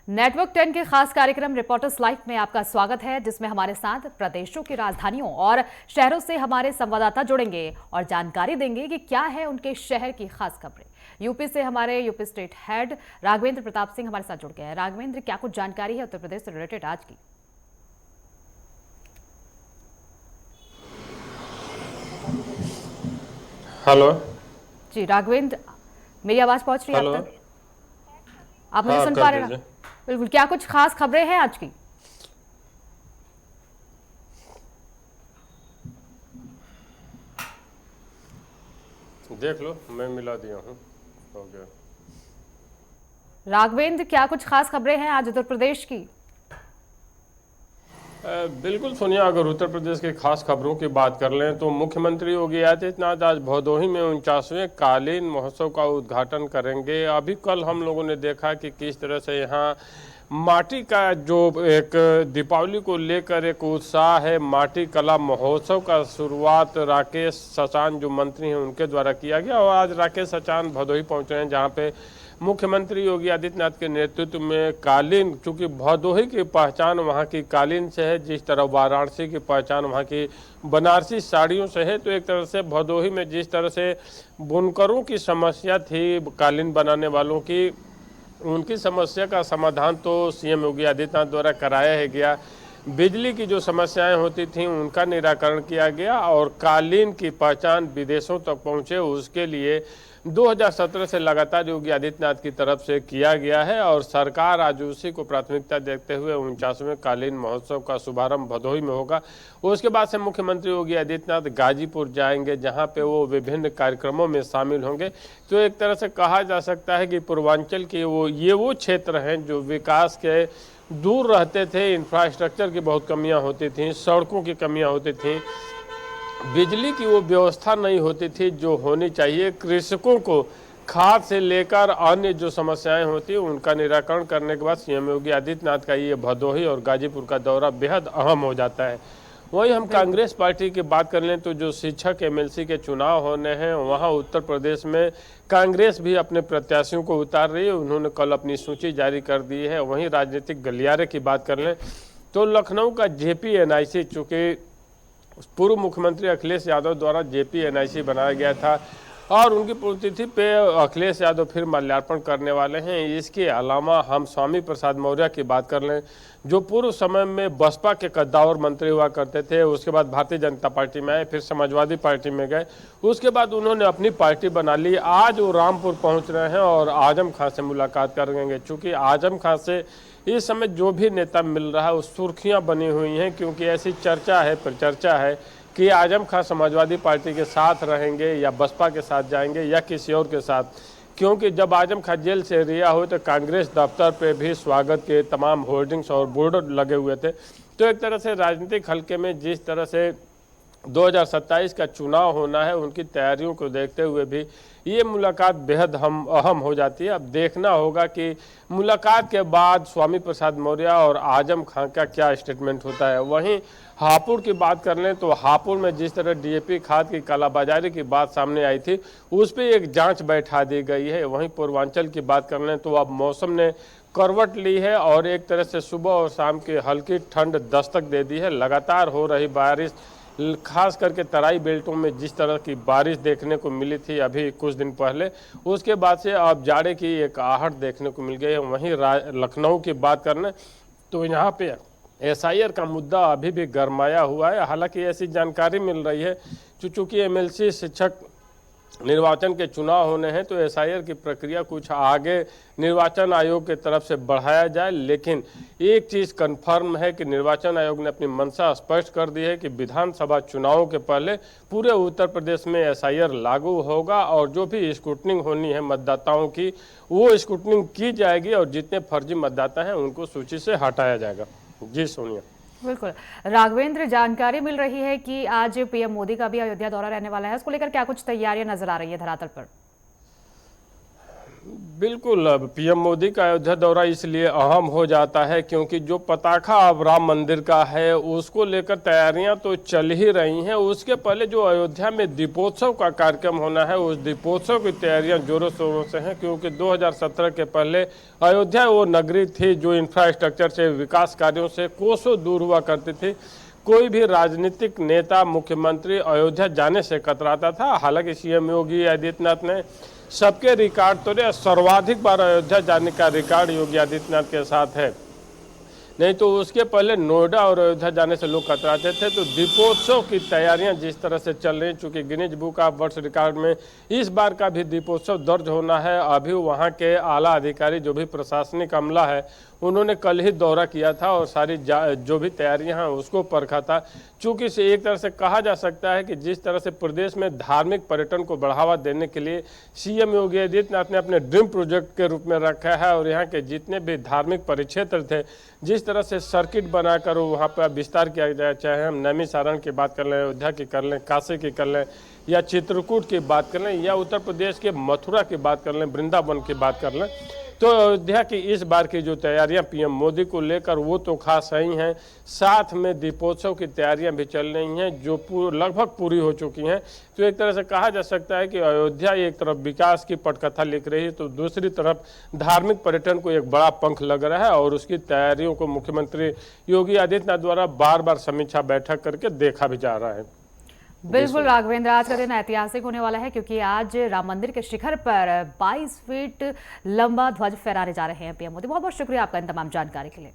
Network 10 के खास कार्यक्रम रिपोर्टर्स लाइव में आपका स्वागत है, जिसमें हमारे साथ प्रदेशों की राजधानियों और शहरों से हमारे संवाददाता जुड़ेंगे और जानकारी देंगे कि क्या है उनके शहर की खास खबरें। यूपी से हमारे UP state head Raghavendra Pratap Singh हमारे साथ जुड़ गए हैं। राघवेंद्र, क्या कुछ जानकारी है उत्तर प्रदेश से रिलेटेड आज की? हेलो जी राघवेंद्र, मेरी आवाज पहुंच रही है हेलो। आप तक? आप मुझे हाँ, सुन कर पा रहे हैं दीजिए। ना? बिल्कुल, क्या कुछ खास खबरें हैं आज की? देख लो, मैं मिला दिया हूँ। हो गया। राघवेंद्र, क्या कुछ खास खबरें हैं आज उत्तर प्रदेश की? बिल्कुल सोनिया, अगर उत्तर प्रदेश की खास खबरों की बात कर लें तो मुख्यमंत्री योगी आदित्यनाथ आज भदोही में 49वें कालीन महोत्सव का उद्घाटन करेंगे। अभी कल हम लोगों ने देखा कि किस तरह से यहाँ माटी का जो एक दीपावली को लेकर एक उत्साह है, माटी कला महोत्सव का शुरुआत राकेश सचान जो मंत्री हैं उनके द्वारा किया गया। और आज राकेश सचान भदोही पहुंचे हैं, जहां पे मुख्यमंत्री योगी आदित्यनाथ के नेतृत्व में कालीन, चूंकि भदोही की पहचान वहां की कालीन से है, जिस तरह वाराणसी की पहचान वहां की बनारसी साड़ियों से है, तो एक तरह से भदोही में जिस तरह से बुनकरों की समस्या थी, कालीन बनाने वालों की, उनकी समस्या का समाधान तो सीएम योगी आदित्यनाथ द्वारा कराया है गया। बिजली की जो समस्याएं होती थीं उनका निराकरण किया गया और कालीन की पहचान विदेशों तक पहुंचे, उसके लिए 2017 से लगातार योगी आदित्यनाथ की तरफ से किया गया है और सरकार आज उसी को प्राथमिकता देखते हुए 49वें कालीन महोत्सव का शुभारंभ भदोही में होगा। उसके बाद से मुख्यमंत्री योगी आदित्यनाथ गाजीपुर जाएंगे, जहां पे वो विभिन्न कार्यक्रमों में शामिल होंगे। तो एक तरह से कहा जा सकता है कि पूर्वांचल के वो क्षेत्र हैं जो विकास के दूर रहते थे, इंफ्रास्ट्रक्चर की बहुत कमियां होती थीं, सड़कों की कमियां होती थीं, बिजली की वो व्यवस्था नहीं होती थी जो होनी चाहिए। कृषकों को खाद से लेकर अन्य जो समस्याएं होती हैं उनका निराकरण करने के बाद सीएम योगी आदित्यनाथ का ये भदोही और गाजीपुर का दौरा बेहद अहम हो जाता है। वहीं हम कांग्रेस पार्टी की बात कर लें तो जो शिक्षक एमएलसी के चुनाव होने हैं, वहां उत्तर प्रदेश में कांग्रेस भी अपने प्रत्याशियों को उतार रही है। उन्होंने कल अपनी सूची जारी कर दी है। वहीं राजनीतिक गलियारे की बात कर लें तो लखनऊ का जेपीएनआईसी, चूँकि पूर्व मुख्यमंत्री अखिलेश यादव द्वारा जेपीएनआईसी बनाया गया था और उनकी पुण्यतिथि पे अखिलेश यादव फिर माल्यार्पण करने वाले हैं। इसके अलावा हम स्वामी प्रसाद मौर्य की बात कर लें, जो पूर्व समय में बसपा के कद्दावर मंत्री हुआ करते थे, उसके बाद भारतीय जनता पार्टी में आए, फिर समाजवादी पार्टी में गए, उसके बाद उन्होंने अपनी पार्टी बना ली। आज वो रामपुर पहुंच रहे हैं और आजम खां से मुलाकात करेंगे। चूँकि आजम खां से इस समय जो भी नेता मिल रहा है वो सुर्खियां बनी हुई हैं, क्योंकि ऐसी चर्चा है, परिचर्चा है कि आजम खां समाजवादी पार्टी के साथ रहेंगे या बसपा के साथ जाएंगे या किसी और के साथ। क्योंकि जब आजम खां जेल से रिहा हुए तो कांग्रेस दफ्तर पे भी स्वागत के तमाम होर्डिंग्स और बोर्ड लगे हुए थे। तो एक तरह से राजनीतिक हल्के में जिस तरह से 2027 का चुनाव होना है, उनकी तैयारियों को देखते हुए भी ये मुलाकात बेहद अहम हो जाती है। अब देखना होगा कि मुलाकात के बाद स्वामी प्रसाद मौर्य और आजम खां का क्या स्टेटमेंट होता है। वहीं हापुड़ की बात कर लें तो हापुड़ में जिस तरह डीएपी खाद की कालाबाजारी की बात सामने आई थी, उस पर एक जांच बैठा दी गई है। वहीं पूर्वांचल की बात कर लें तो अब मौसम ने करवट ली है और एक तरह से सुबह और शाम की हल्की ठंड दस्तक दे दी है। लगातार हो रही बारिश, खास करके तराई बेल्टों में जिस तरह की बारिश देखने को मिली थी अभी कुछ दिन पहले, उसके बाद से अब जाड़े की एक आहट देखने को मिल गई है। वहीं लखनऊ की बात करने तो यहाँ पे एसआईआर का मुद्दा अभी भी गरमाया हुआ है। हालांकि ऐसी जानकारी मिल रही है चूंकि एमएलसी शिक्षक निर्वाचन के चुनाव होने हैं तो एसआईआर की प्रक्रिया कुछ आगे निर्वाचन आयोग की तरफ से बढ़ाया जाए। लेकिन एक चीज़ कंफर्म है कि निर्वाचन आयोग ने अपनी मंशा स्पष्ट कर दी है कि विधानसभा चुनावों के पहले पूरे उत्तर प्रदेश में एसआईआर लागू होगा और जो भी स्क्रूटनिंग होनी है मतदाताओं की, वो स्क्रूटनिंग की जाएगी और जितने फर्जी मतदाता हैं उनको सूची से हटाया जाएगा। जी सोनिया। बिल्कुल राघवेंद्र, जानकारी मिल रही है कि आज पीएम मोदी का भी अयोध्या दौरा रहने वाला है। उसको लेकर क्या कुछ तैयारियां नजर आ रही है धरातल पर? बिल्कुल। अब पीएम मोदी का अयोध्या दौरा इसलिए अहम हो जाता है क्योंकि जो पताका अब राम मंदिर का है उसको लेकर तैयारियां तो चल ही रही हैं। उसके पहले जो अयोध्या में दीपोत्सव का कार्यक्रम होना है, उस दीपोत्सव की तैयारियां जोरों शोरों से हैं क्योंकि 2017 के पहले अयोध्या वो नगरी थी जो इंफ्रास्ट्रक्चर से, विकास कार्यों से कोसों दूर हुआ करती थी। कोई भी राजनीतिक नेता, मुख्यमंत्री अयोध्या जाने से कतराता था। हालांकि सीएम योगी आदित्यनाथ ने सबके रिकॉर्ड तोड़े, सर्वाधिक बार अयोध्या जाने का रिकॉर्ड योगी आदित्यनाथ के साथ है। नहीं तो उसके पहले नोएडा और अयोध्या जाने से लोग कतराते थे। तो दीपोत्सव की तैयारियां जिस तरह से चल रही, चूंकि Guinness book of world record में इस बार का भी दीपोत्सव दर्ज होना है। अभी वहां के आला अधिकारी, जो भी प्रशासनिक अमला है, उन्होंने कल ही दौरा किया था और सारी जो भी तैयारियां हैं उसको परखा था। चूंकि से एक तरह से कहा जा सकता है कि जिस तरह से प्रदेश में धार्मिक पर्यटन को बढ़ावा देने के लिए सीएम योगी आदित्यनाथ ने अपने ड्रीम प्रोजेक्ट के रूप में रखा है और यहाँ के जितने भी धार्मिक परिक्षेत्र थे, जिस तरह से सर्किट बनाकर वहाँ पर विस्तार किया जाए, चाहे हम नैमिषारण्य की बात कर लें, अयोध्या की कर लें, काशी की कर लें, या चित्रकूट की बात कर लें, या उत्तर प्रदेश के मथुरा की बात कर लें, वृंदावन की बात कर लें, तो अयोध्या की इस बार की जो तैयारियां पीएम मोदी को लेकर वो तो खास ही हैं। साथ में दीपोत्सव की तैयारियां भी चल रही हैं जो लगभग पूरी हो चुकी हैं। तो एक तरह से कहा जा सकता है कि अयोध्या एक तरफ विकास की पटकथा लिख रही है तो दूसरी तरफ धार्मिक पर्यटन को एक बड़ा पंख लग रहा है और उसकी तैयारियों को मुख्यमंत्री योगी आदित्यनाथ द्वारा बार बार समीक्षा बैठक करके देखा भी जा रहा है। बिल्कुल राघवेंद्र, आज का दिन ऐतिहासिक होने वाला है क्योंकि आज राम मंदिर के शिखर पर 22 फीट लंबा ध्वज फहराने जा रहे हैं पीएम मोदी। बहुत बहुत शुक्रिया आपका इन तमाम जानकारी के लिए।